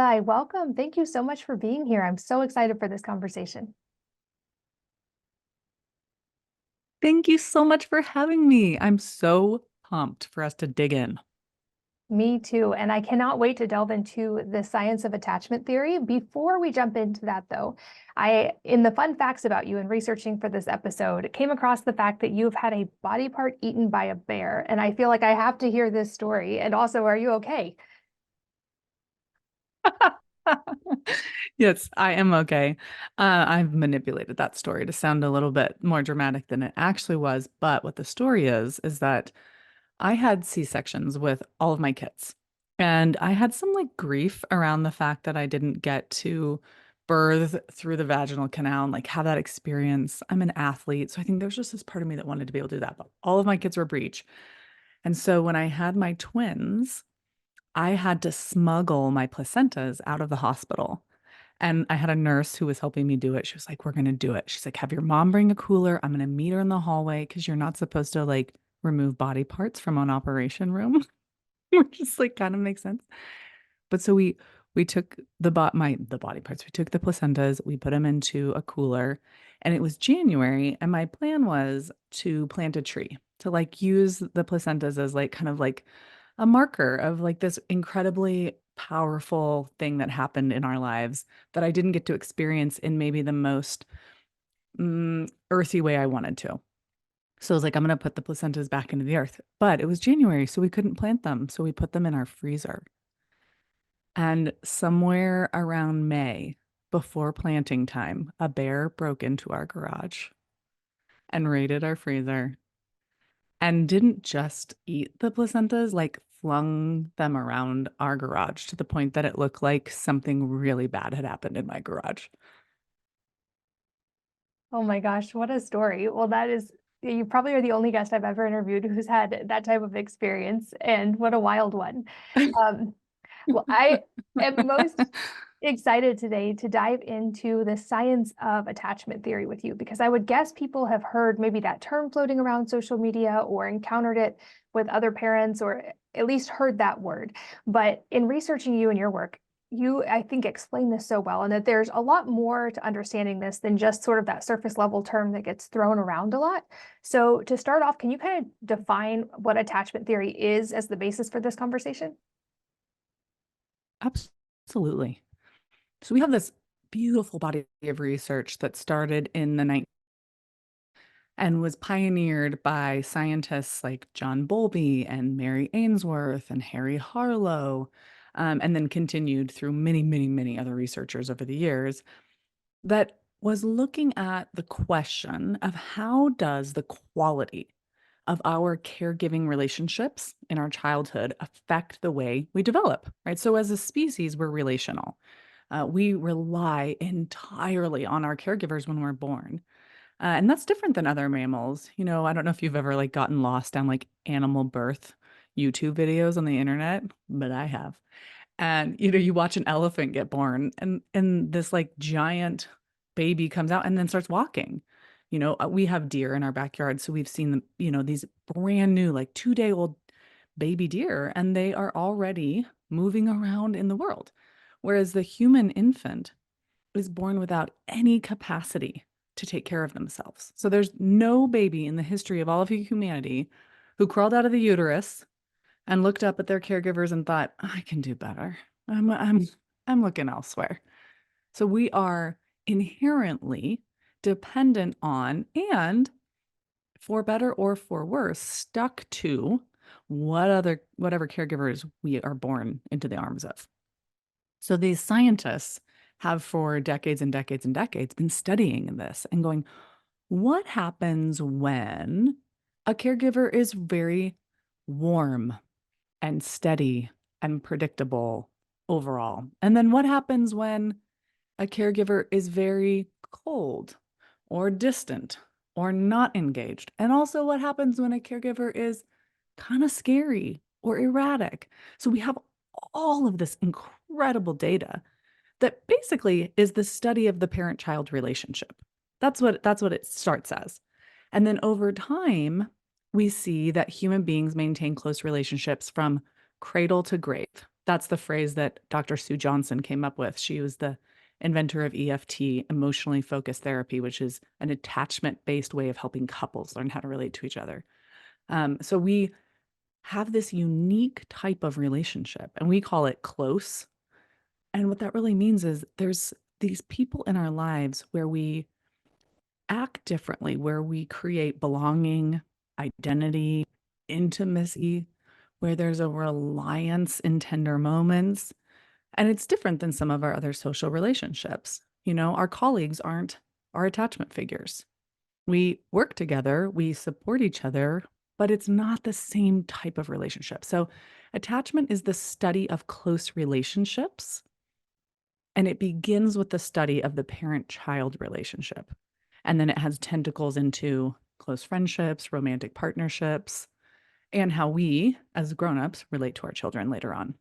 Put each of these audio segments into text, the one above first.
Eli, welcome. Thank you so much for being here. I'm so excited for this conversation. Thank you so much for having me. I'm so pumped for us to dig in. Me too. And I cannot wait to delve into the science of attachment theory. Before we jump into that, though, in the fun facts about you and researching for this episode, came across the fact that you've had a body part eaten by a bear. And I feel like I have to hear this story. And also, are you okay? Yes, I am okay. I've manipulated that story to sound a little bit more dramatic than it actually was. But what the story is that I had C-sections with all of my kids. And I had some like grief around the fact that I didn't get to birth through the vaginal canal and like have that experience. I'm an athlete, so I think there's just this part of me that wanted to be able to do that. But all of my kids were breech. And so when I had my twins, I had to smuggle my placentas out of the hospital. And I had a nurse who was helping me do it. She was like, "We're going to do it." She's like, "Have your mom bring a cooler. I'm going to meet her in the hallway because you're not supposed to like remove body parts from an operation room," which just like kind of makes sense. But so we took the body parts. We took the placentas, we put them into a cooler, and it was January, and my plan was to plant a tree, to like use the placentas as like kind of like a marker of like this incredibly powerful thing that happened in our lives that I didn't get to experience in maybe the most earthy way I wanted to. So I was like, I'm going to put the placentas back into the earth. But it was January, so we couldn't plant them. So we put them in our freezer. And somewhere around May, before planting time, a bear broke into our garage and raided our freezer and didn't just eat the placentas, like flung them around our garage to the point that it looked like something really bad had happened in my garage. Oh my gosh, what a story. Well, you probably are the only guest I've ever interviewed who's had that type of experience, and what a wild one. Um, well, I am most excited today to dive into the science of attachment theory with you because I would guess people have heard maybe that term floating around social media or encountered it with other parents or at least heard that word. But in researching you and your work, you, I think, explain this so well, and that there's a lot more to understanding this than just sort of that surface level term that gets thrown around a lot. So, to start off, can you kind of define what attachment theory is as the basis for this conversation? Absolutely. So we have this beautiful body of research that started in the 19 and was pioneered by scientists like John Bowlby and Mary Ainsworth and Harry Harlow, and then continued through many, many, many other researchers over the years that was looking at the question of how does the quality of our caregiving relationships in our childhood affect the way we develop, right? So as a species, we're relational. We rely entirely on our caregivers when we're born. And that's different than other mammals. You know, I don't know if you've ever like gotten lost down like animal birth YouTube videos on the internet, but I have. And you know, you watch an elephant get born and this like giant baby comes out and then starts walking. You know, we have deer in our backyard, so we've seen them, you know, these brand new like 2-day old baby deer and they are already moving around in the world. Whereas the human infant is born without any capacity to take care of themselves. So there's no baby in the history of all of humanity who crawled out of the uterus and looked up at their caregivers and thought, I can do better. I'm looking elsewhere. So we are inherently dependent on and for better or for worse, stuck to whatever caregivers we are born into the arms of. So these scientists have for decades and decades and decades been studying this and going, what happens when a caregiver is very warm and steady and predictable overall? And then what happens when a caregiver is very cold or distant or not engaged? And also what happens when a caregiver is kind of scary or erratic? So we have all of this incredible data that basically is the study of the parent-child relationship. That's what it starts as. And then over time, we see that human beings maintain close relationships from cradle to grave. That's the phrase that Dr. Sue Johnson came up with. She was the inventor of EFT, emotionally focused therapy, which is an attachment-based way of helping couples learn how to relate to each other. So we have this unique type of relationship, and we call it close. And what that really means is there's these people in our lives where we act differently, where we create belonging, identity, intimacy, where there's a reliance in tender moments. And it's different than some of our other social relationships. Our colleagues aren't our attachment figures. We work together, we support each other, but it's not the same type of relationship. So, attachment is the study of close relationships, and it begins with the study of the parent-child relationship. And then it has tentacles into close friendships, romantic partnerships, and how we, as grown-ups, relate to our children later on.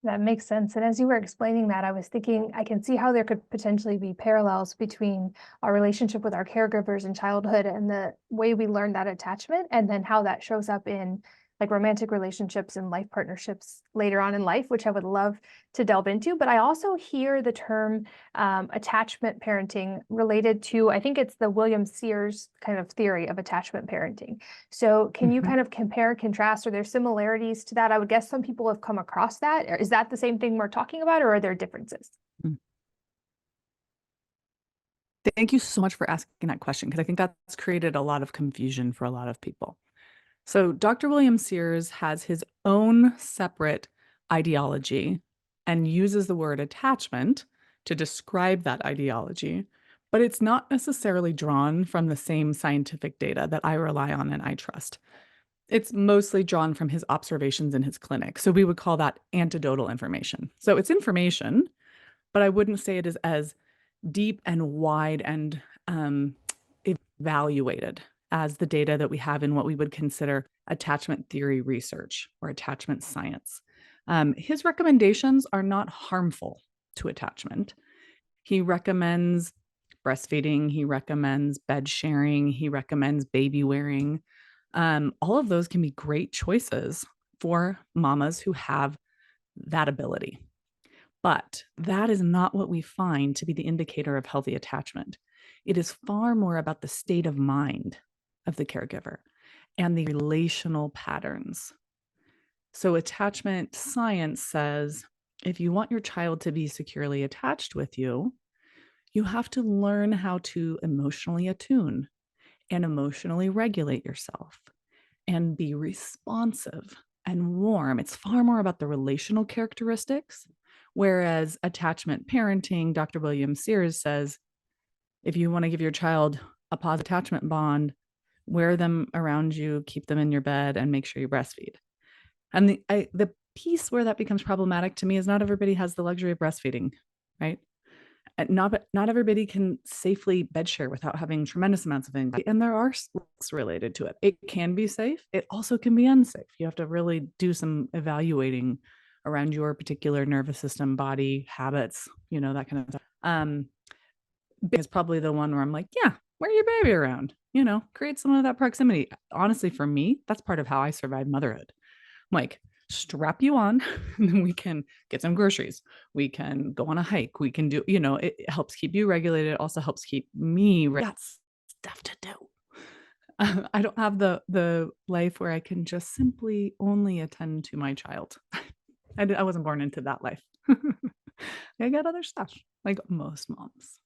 That makes sense. And as you were explaining that, I was thinking I can see how there could potentially be parallels between our relationship with our caregivers in childhood and the way we learn that attachment, and then how that shows up in like romantic relationships and life partnerships later on in life, which I would love to delve into. But I also hear the term attachment parenting related to, I think it's the William Sears kind of theory of attachment parenting. So can you Mhm. kind of compare, contrast, are there similarities to that? I would guess some people have come across that. Is that the same thing we're talking about, or are there differences? Mm. Thank you so much for asking that question because I think that's created a lot of confusion for a lot of people. So, Dr. William Sears has his own separate ideology and uses the word attachment to describe that ideology, but it's not necessarily drawn from the same scientific data that I rely on and I trust. It's mostly drawn from his observations in his clinic. So, we would call that anecdotal information. So, it's information, but I wouldn't say it is as deep and wide and evaluated as the data that we have in what we would consider attachment theory research or attachment science. His recommendations are not harmful to attachment. He recommends breastfeeding, he recommends bed sharing, he recommends baby wearing. All of those can be great choices for mamas who have that ability. But that is not what we find to be the indicator of healthy attachment. It is far more about the state of mind of the caregiver and the relational patterns. So, attachment science says if you want your child to be securely attached with you, you have to learn how to emotionally attune and emotionally regulate yourself and be responsive and warm. It's far more about the relational characteristics. Whereas attachment parenting, Dr. William Sears says, if you want to give your child a positive attachment bond, wear them around you, keep them in your bed, and make sure you breastfeed. And the piece where that becomes problematic to me is not everybody has the luxury of breastfeeding, right? And not everybody can safely bed share without having tremendous amounts of anxiety. And there are risks related to it. It can be safe. It also can be unsafe. You have to really do some evaluating around your particular nervous system, body, habits, that kind of stuff. Is probably the one where I'm like, yeah, wear your baby around, create some of that proximity. Honestly, for me, that's part of how I survive motherhood. Like, strap you on, and then we can get some groceries. We can go on a hike. We can do, it helps keep you regulated. It also helps keep me got stuff to do. I don't have the life where I can just simply only attend to my child. I wasn't born into that life. I got other stuff, like most moms.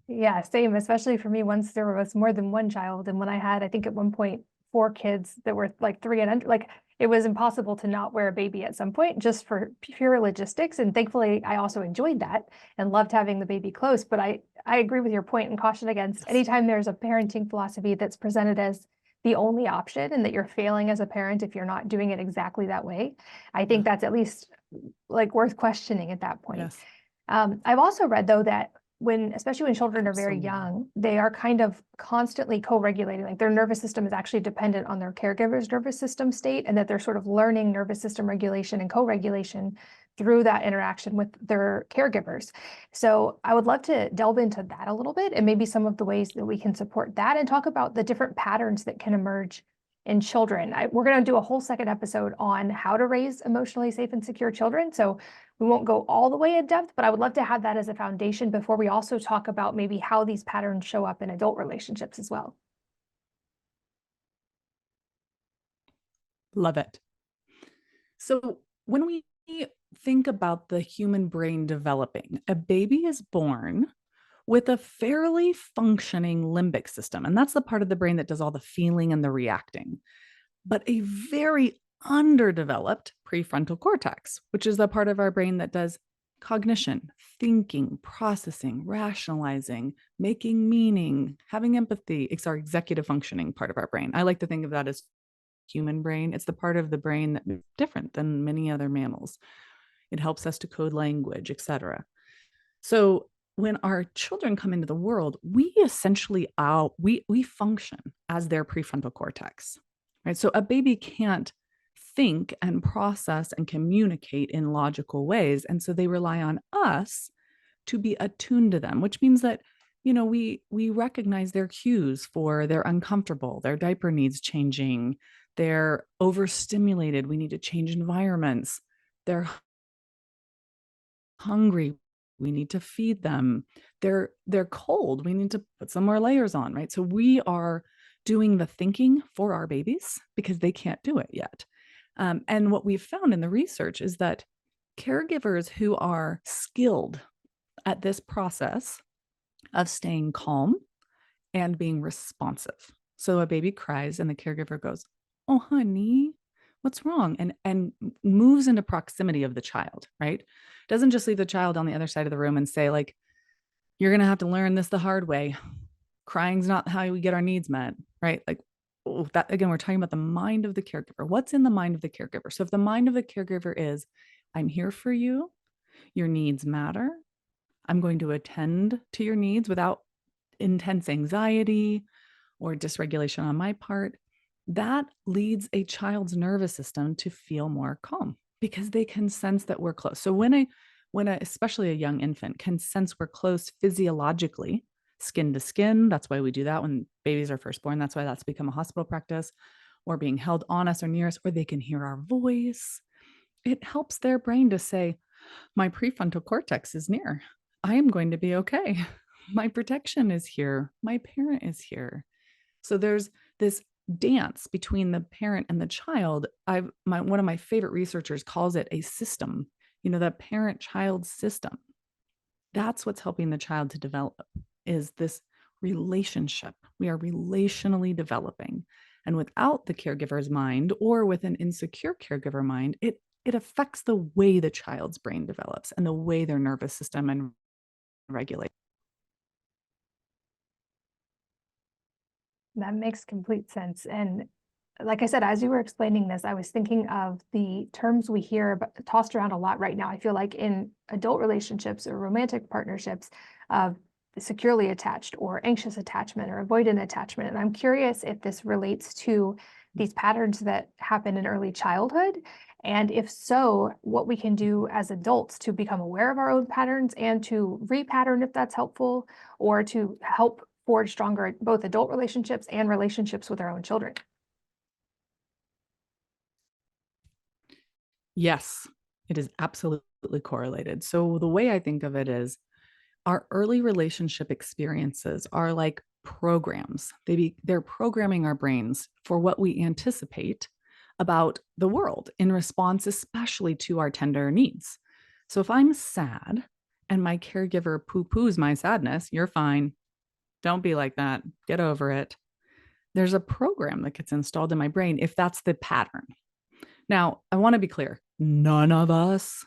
Yeah, same, especially for me, once there was more than one child. And when I had, I think at one point, 4 kids that were like 3 and under, like it was impossible to not wear a baby at some point just for pure logistics. And thankfully, I also enjoyed that and loved having the baby close. But I agree with your point and caution against anytime there's a parenting philosophy that's presented as the only option and that you're failing as a parent if you're not doing it exactly that way. I think that's at least like worth questioning at that point. Yes. I've also read though that especially when children are very Absolutely. young, they are kind of constantly co-regulating, like their nervous system is actually dependent on their caregiver's nervous system state, and that they're sort of learning nervous system regulation and co-regulation through that interaction with their caregivers. So I would love to delve into that a little bit and maybe some of the ways that we can support that and talk about the different patterns that can emerge in children. We're going to do a whole second episode on how to raise emotionally safe and secure children. So we won't go all the way in depth, but I would love to have that as a foundation before we also talk about maybe how these patterns show up in adult relationships as well. Love it. So when we think about the human brain developing, a baby is born with a fairly functioning limbic system. And that's the part of the brain that does all the feeling and the reacting, but a very underdeveloped prefrontal cortex, which is the part of our brain that does cognition, thinking, processing, rationalizing, making meaning, having empathy. It's our executive functioning part of our brain. I like to think of that as human brain. It's the part of the brain that is different than many other mammals. It helps us to code language, etc. So when our children come into the world, we essentially we function as their prefrontal cortex, right? So a baby can't think and process and communicate in logical ways, and so they rely on us to be attuned to them, which means that we recognize their cues for they're uncomfortable, their diaper needs changing, they're overstimulated, we need to change environments, they're hungry, we need to feed them, they're cold, we need to put some more layers on, right? So we are doing the thinking for our babies because they can't do it yet. And what we've found in the research is that caregivers who are skilled at this process of staying calm and being responsive. So a baby cries and the caregiver goes, "Oh, honey, what's wrong?" And moves into proximity of the child, right? Doesn't just leave the child on the other side of the room and say, like, "You're going to have to learn this the hard way. Crying's not how we get our needs met," right? Like, oh, that again, we're talking about the mind of the caregiver. What's in the mind of the caregiver? So if the mind of the caregiver is, "I'm here for you, your needs matter, I'm going to attend to your needs without intense anxiety or dysregulation on my part," that leads a child's nervous system to feel more calm because they can sense that we're close. So especially a young infant can sense we're close physiologically, skin to skin. That's why we do that when babies are first born. That's why that's become a hospital practice, or being held on us or near us, or they can hear our voice. It helps their brain to say, "My prefrontal cortex is near. I am going to be okay. My protection is here. My parent is here." So there's this dance between the parent and the child. One of my favorite researchers calls it a system, the parent-child system. That's what's helping the child to develop, is this relationship. We are relationally developing. And without the caregiver's mind, or with an insecure caregiver mind, it affects the way the child's brain develops and the way their nervous system and regulate. That makes complete sense. And like I said, as you were explaining this, I was thinking of the terms we hear tossed around a lot right now. I feel like in adult relationships or romantic partnerships, of securely attached or anxious attachment or avoidant attachment. And I'm curious if this relates to these patterns that happen in early childhood. And if so, what we can do as adults to become aware of our own patterns and to repattern if that's helpful, or to help forge stronger both adult relationships and relationships with our own children. Yes, it is absolutely correlated. So the way I think of it is our early relationship experiences are like programs. They're programming our brains for what we anticipate about the world in response, especially to our tender needs. So if I'm sad and my caregiver poo-poos my sadness, "You're fine. Don't be like that. Get over it." There's a program that gets installed in my brain if that's the pattern. Now, I want to be clear. None of us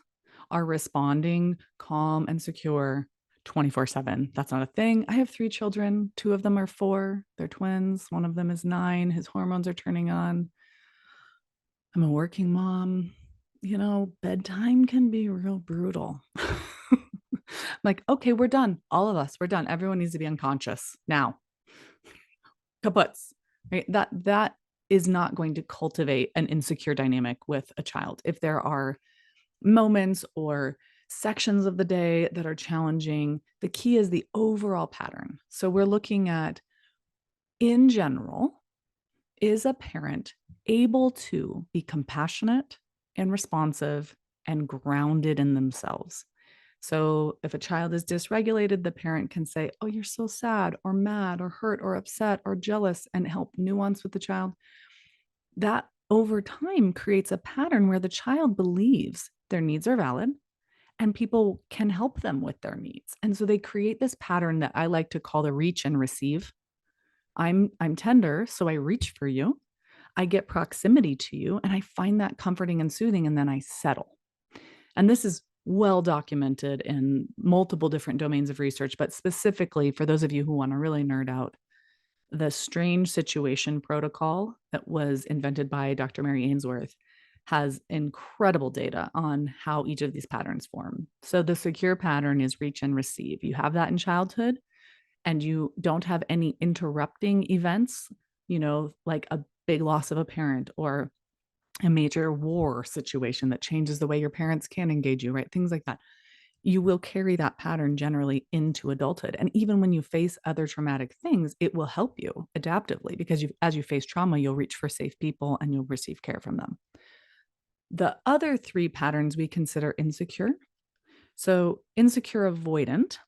are responding calm and secure 24/7. That's not a thing. I have 3 children. 2 of them are 4. They're twins. One of them is 9. His hormones are turning on. I'm a working mom. Bedtime can be real brutal. Like, okay, we're done. All of us, we're done. Everyone needs to be unconscious now. Kaputs, right? That is not going to cultivate an insecure dynamic with a child. If there are moments or sections of the day that are challenging, the key is the overall pattern. So we're looking at, in general, is a parent able to be compassionate and responsive and grounded in themselves? So if a child is dysregulated, the parent can say, "Oh, you're so sad or mad or hurt or upset or jealous," and help nuance with the child. That over time creates a pattern where the child believes their needs are valid and people can help them with their needs. And so they create this pattern that I like to call the reach and receive. I'm tender, so I reach for you. I get proximity to you and I find that comforting and soothing, and then I settle. And this is well documented in multiple different domains of research, but specifically for those of you who want to really nerd out, the strange situation protocol that was invented by Dr. Mary Ainsworth has incredible data on how each of these patterns form. So the secure pattern is reach and receive. You have that in childhood and you don't have any interrupting events, like a big loss of a parent or a major war situation that changes the way your parents can engage you, right? Things like that. You will carry that pattern generally into adulthood. And even when you face other traumatic things, it will help you adaptively because as you face trauma, you'll reach for safe people and you'll receive care from them. The other three patterns we consider insecure. So, insecure avoidant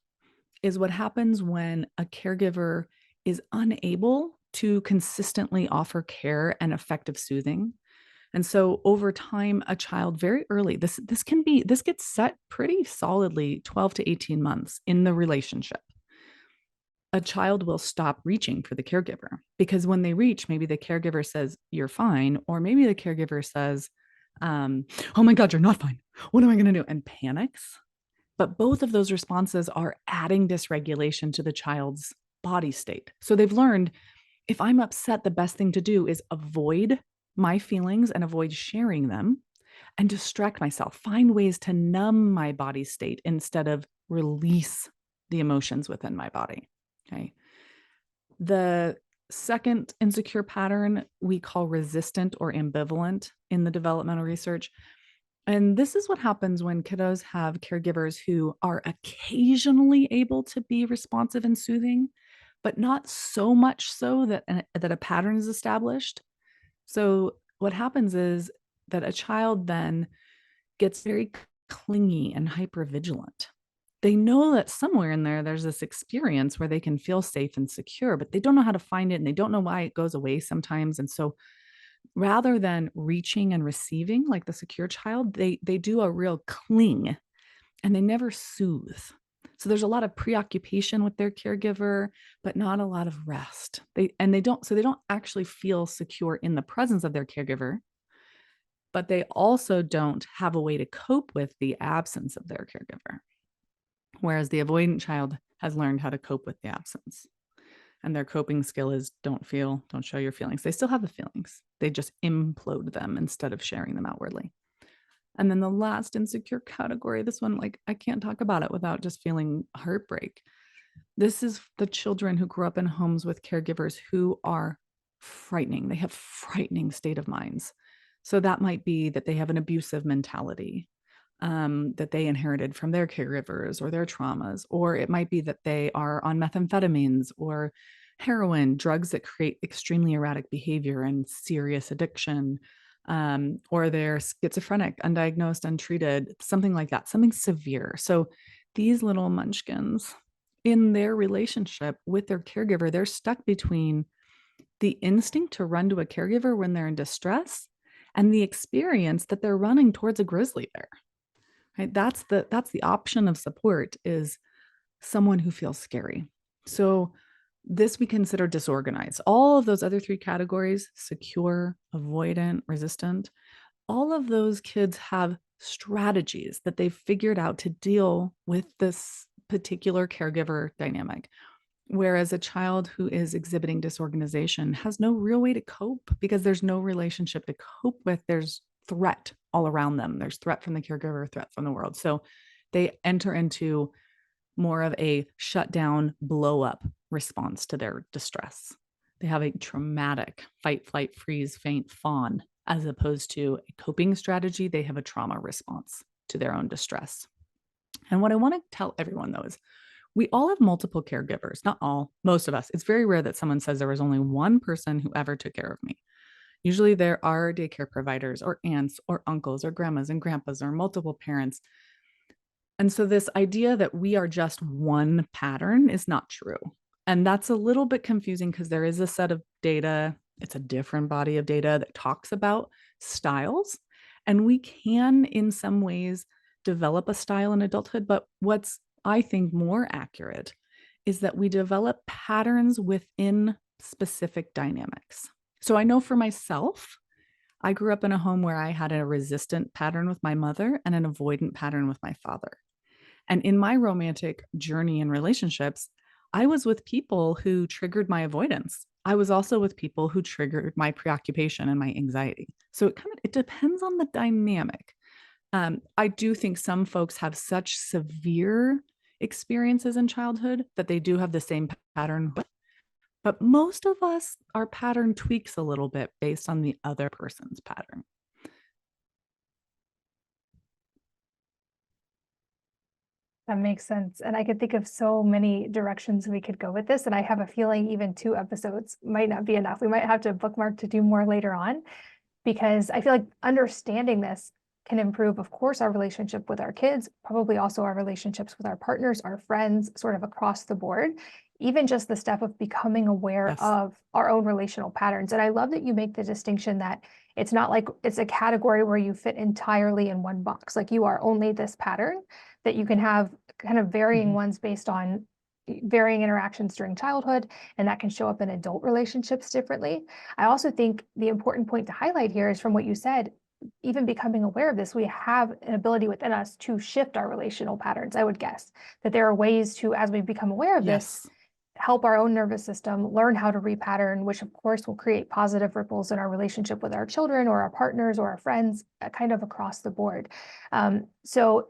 is what happens when a caregiver is unable to consistently offer care and effective soothing. And so over time, a child very early, this gets set pretty solidly 12 to 18 months in the relationship. A child will stop reaching for the caregiver because when they reach, maybe the caregiver says, "You're fine," or maybe the caregiver says, "Oh my God, you're not fine. What am I going to do?" and panics. But both of those responses are adding dysregulation to the child's body state. So they've learned, if I'm upset, the best thing to do is avoid my feelings and avoid sharing them and distract myself, find ways to numb my body state instead of release the emotions within my body. Okay. The second insecure pattern we call resistant or ambivalent in the developmental research. And this is what happens when kiddos have caregivers who are occasionally able to be responsive and soothing, but not so much so that a pattern is established. So what happens is that a child then gets very clingy and hypervigilant. They know that somewhere in there's this experience where they can feel safe and secure, but they don't know how to find it and they don't know why it goes away sometimes. And so rather than reaching and receiving like the secure child, they do a real cling and they never soothe. So there's a lot of preoccupation with their caregiver, but not a lot of rest. They don't actually feel secure in the presence of their caregiver, but they also don't have a way to cope with the absence of their caregiver. Whereas the avoidant child has learned how to cope with the absence. And their coping skill is don't show your feelings. They still have the feelings. They just implode them instead of sharing them outwardly. And then the last insecure category, this one, like I can't talk about it without just feeling heartbreak. This is the children who grew up in homes with caregivers who are frightening. They have frightening state of minds. So that might be that they have an abusive mentality that they inherited from their caregivers or their traumas, or it might be that they are on methamphetamines or heroin, drugs that create extremely erratic behavior and serious addiction, or they're schizophrenic, undiagnosed, untreated, something like that, something severe. So these little munchkins in their relationship with their caregiver, they're stuck between the instinct to run to a caregiver when they're in distress and the experience that they're running towards a grizzly bear. Right? That's the option of support is someone who feels scary. So this we consider disorganized. All of those other three categories, secure, avoidant, resistant, all of those kids have strategies that they've figured out to deal with this particular caregiver dynamic. Whereas a child who is exhibiting disorganization has no real way to cope because there's no relationship to cope with. There's threat all around them. There's threat from the caregiver, threat from the world. So they enter into more of a shutdown, blow up response to their distress. They have a traumatic fight, flight, freeze, faint, fawn, as opposed to a coping strategy. They have a trauma response to their own distress. And what I want to tell everyone though is we all have multiple caregivers, not all, most of us. It's very rare that someone says there was only one person who ever took care of me. Usually there are daycare providers or aunts or uncles or grandmas and grandpas or multiple parents. And so this idea that we are just one pattern is not true. And that's a little bit confusing because there is a set of data, it's a different body of data that talks about styles. And we can, in some ways, develop a style in adulthood. But what's, I think, more accurate is that we develop patterns within specific dynamics. So I know for myself, I grew up in a home where I had a resistant pattern with my mother and an avoidant pattern with my father. And in my romantic journey and relationships, I was with people who triggered my avoidance. I was also with people who triggered my preoccupation and my anxiety. So it depends on the dynamic. I do think some folks have such severe experiences in childhood that they do have the same pattern. But most of us, our pattern tweaks a little bit based on the other person's pattern. That makes sense. And I could think of so many directions we could go with this. And I have a feeling even 2 episodes might not be enough. We might have to bookmark to do more later on, because I feel like understanding this can improve, of course, our relationship with our kids, probably also our relationships with our partners, our friends, sort of across the board. Even just the step of becoming aware Yes. of our own relational patterns. And I love that you make the distinction that it's not like it's a category where you fit entirely in one box. Like you are only this pattern, that you can have kind of varying ones based on varying interactions during childhood, and that can show up in adult relationships differently. I also think the important point to highlight here is from what you said, even becoming aware of this, we have an ability within us to shift our relational patterns. I would guess that there are ways to, as we become aware of this, Yes. help our own nervous system learn how to repattern, which of course will create positive ripples in our relationship with our children or our partners or our friends, kind of across the board. So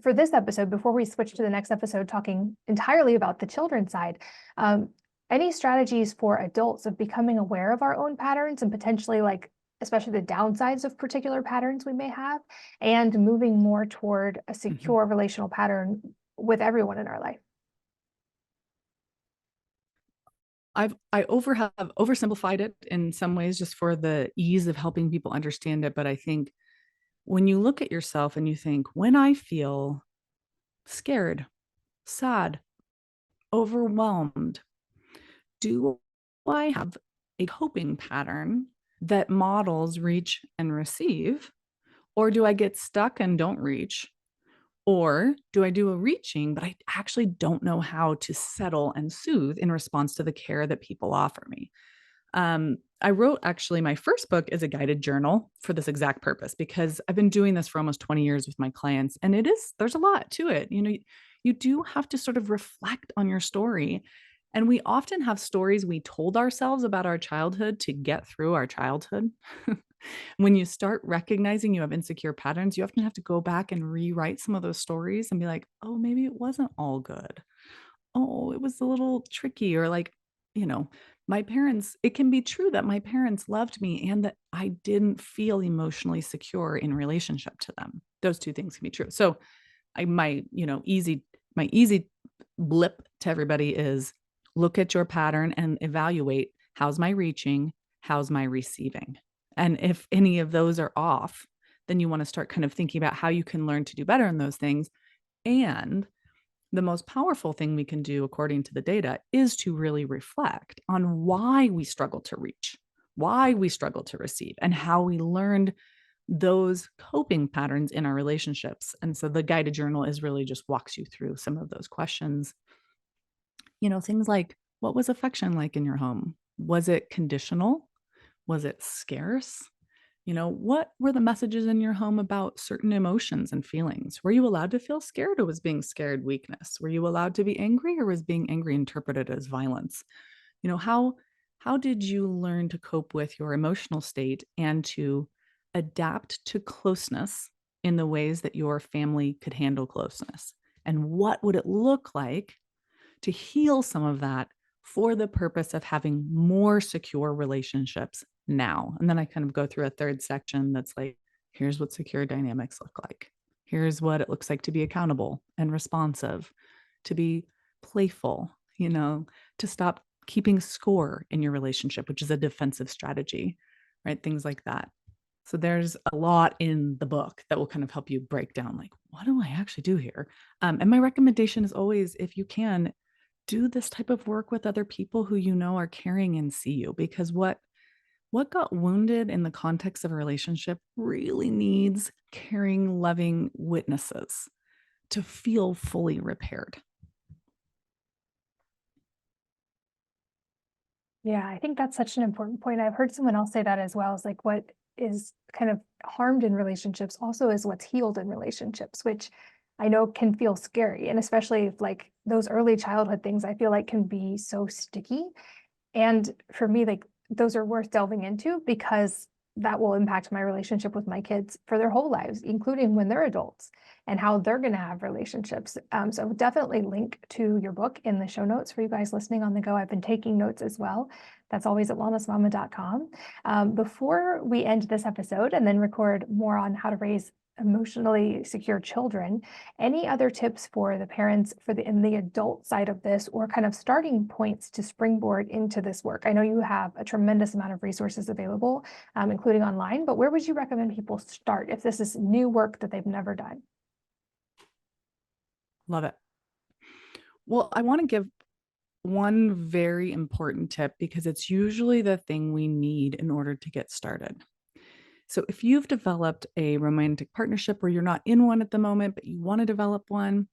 for this episode, before we switch to the next episode, talking entirely about the children's side, any strategies for adults of becoming aware of our own patterns and potentially, like, especially the downsides of particular patterns we may have, and moving more toward a secure relational pattern with everyone in our life? I have oversimplified it in some ways just for the ease of helping people understand it. But I think when you look at yourself and you think, when I feel scared, sad, overwhelmed, do I have a coping pattern that models reach and receive? Or do I get stuck and don't reach? Or do I do a reaching, but I actually don't know how to settle and soothe in response to the care that people offer me? I wrote actually my first book is a guided journal for this exact purpose, because I've been doing this for almost 20 years with my clients. And there's a lot to it. You do have to sort of reflect on your story. And we often have stories we told ourselves about our childhood to get through our childhood. When you start recognizing you have insecure patterns, you often have to go back and rewrite some of those stories and be like, oh, maybe it wasn't all good. Oh, it was a little tricky. Or like, you know, my parents, it can be true that my parents loved me and that I didn't feel emotionally secure in relationship to them. Those two things can be true. So my easy blip to everybody is look at your pattern and evaluate, how's my reaching, how's my receiving. And if any of those are off, then you want to start kind of thinking about how you can learn to do better in those things. And the most powerful thing we can do, according to the data, is to really reflect on why we struggle to reach, why we struggle to receive, and how we learned those coping patterns in our relationships. And so the guided journal is really just walks you through some of those questions. Things like, what was affection like in your home? Was it conditional? Was it scarce? What were the messages in your home about certain emotions and feelings? Were you allowed to feel scared, or was being scared weakness? Were you allowed to be angry, or was being angry interpreted as violence? How did you learn to cope with your emotional state and to adapt to closeness in the ways that your family could handle closeness? And what would it look like to heal some of that for the purpose of having more secure relationships now? And then I kind of go through a third section that's like, here's what secure dynamics look like. Here's what it looks like to be accountable and responsive, to be playful, to stop keeping score in your relationship, which is a defensive strategy, right? Things like that. So there's a lot in the book that will kind of help you break down, like, what do I actually do here? And my recommendation is always, if you can, do this type of work with other people who are caring and see you, because what got wounded in the context of a relationship really needs caring, loving witnesses to feel fully repaired. Yeah, I think that's such an important point. I've heard someone else say that as well. Is like what is kind of harmed in relationships also is what's healed in relationships, which I know can feel scary. And especially if like those early childhood things I feel like can be so sticky. And for me, like those are worth delving into because that will impact my relationship with my kids for their whole lives, including when they're adults and how they're going to have relationships. So I would definitely link to your book in the show notes for you guys listening on the go. I've been taking notes as well. That's always at wellnessmama.com. Before we end this episode and then record more on how to raise emotionally secure children, any other tips for the parents in the adult side of this, or kind of starting points to springboard into this work? I know you have a tremendous amount of resources available, including online, but where would you recommend people start if this is new work that they've never done? Love it. Well, I want to give one very important tip because it's usually the thing we need in order to get started. So if you've developed a romantic partnership where you're not in one at the moment, but you want to develop one,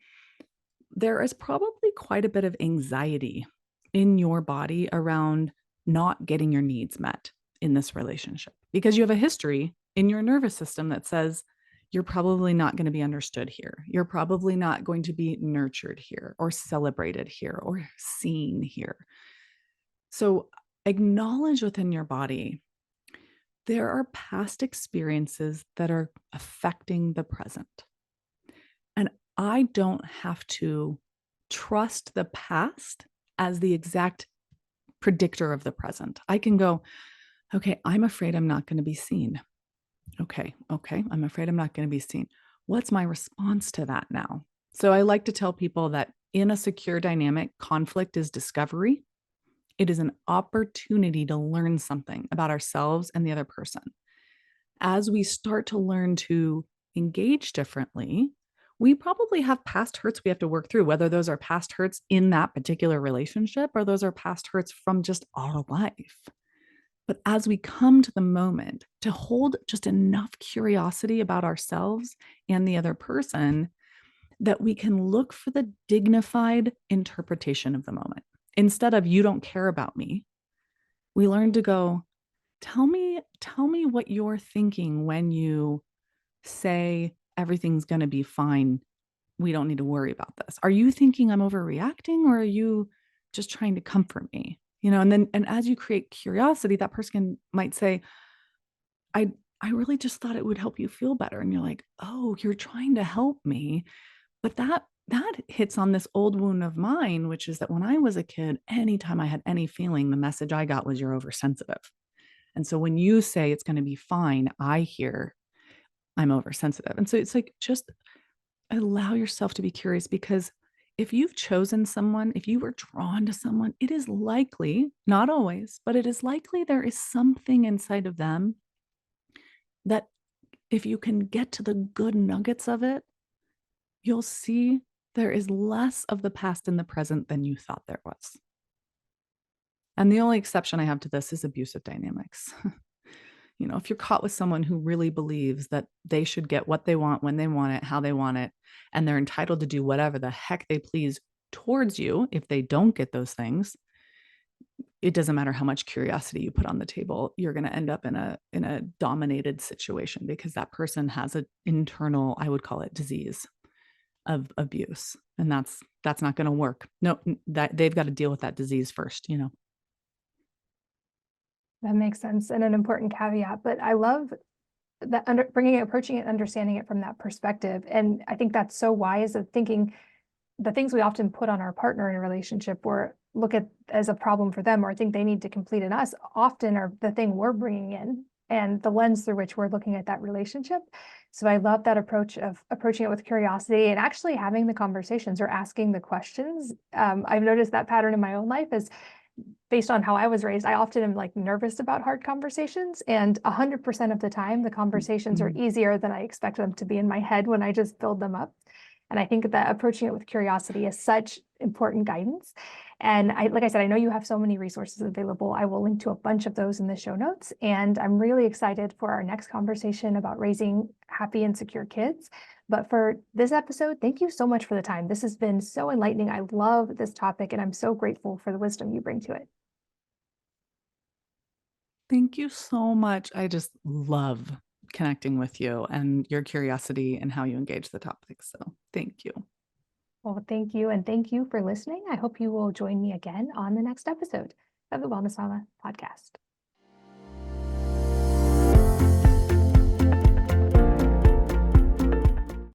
there is probably quite a bit of anxiety in your body around not getting your needs met in this relationship because you have a history in your nervous system that says you're probably not going to be understood here. You're probably not going to be nurtured here or celebrated here or seen here. So acknowledge within your body there are past experiences that are affecting the present. And I don't have to trust the past as the exact predictor of the present. I can go, okay, I'm afraid I'm not going to be seen. Okay, I'm afraid I'm not going to be seen. What's my response to that now? So I like to tell people that in a secure dynamic, conflict is discovery. It is an opportunity to learn something about ourselves and the other person. As we start to learn to engage differently, we probably have past hurts we have to work through, whether those are past hurts in that particular relationship or those are past hurts from just our life. But as we come to the moment to hold just enough curiosity about ourselves and the other person, that we can look for the dignified interpretation of the moment. Instead of, you don't care about me, we learn to go, tell me what you're thinking when you say everything's going to be fine. We don't need to worry about this. Are you thinking I'm overreacting, or are you just trying to comfort me? And as you create curiosity, that person might say, I really just thought it would help you feel better. And you're like, oh, you're trying to help me. But that hits on this old wound of mine, which is that when I was a kid, anytime I had any feeling, the message I got was, you're oversensitive. And so when you say it's going to be fine, I hear I'm oversensitive. And so it's like, just allow yourself to be curious, because if you've chosen someone, if you were drawn to someone, it is likely, not always, but it is likely there is something inside of them that, if you can get to the good nuggets of it, you'll see there is less of the past in the present than you thought there was. And the only exception I have to this is abusive dynamics. If you're caught with someone who really believes that they should get what they want, when they want it, how they want it, and they're entitled to do whatever the heck they please towards you if they don't get those things, it doesn't matter how much curiosity you put on the table, you're going to end up in a dominated situation, because that person has an internal, I would call it, disease of abuse. And that's not going to work. No, that they've got to deal with that disease first. That makes sense, and an important caveat, but I love that approaching it, understanding it from that perspective. And I think that's so wise, of thinking the things we often put on our partner in a relationship or look at as a problem for them, or think they need to complete in us, often are the thing we're bringing in and the lens through which we're looking at that relationship. So I love that approach of approaching it with curiosity and actually having the conversations or asking the questions. I've noticed that pattern in my own life is based on how I was raised. I often am like nervous about hard conversations, and 100% of the time, the conversations are Mhm. easier than I expect them to be in my head when I just build them up. And I think that approaching it with curiosity is such important guidance. And like I said, I know you have so many resources available. I will link to a bunch of those in the show notes. And I'm really excited for our next conversation about raising happy and secure kids. But for this episode, thank you so much for the time. This has been so enlightening. I love this topic, and I'm so grateful for the wisdom you bring to it. Thank you so much. I just love connecting with you and your curiosity and how you engage the topic. So thank you. Well, thank you. And thank you for listening. I hope you will join me again on the next episode of the Wellness Mama podcast.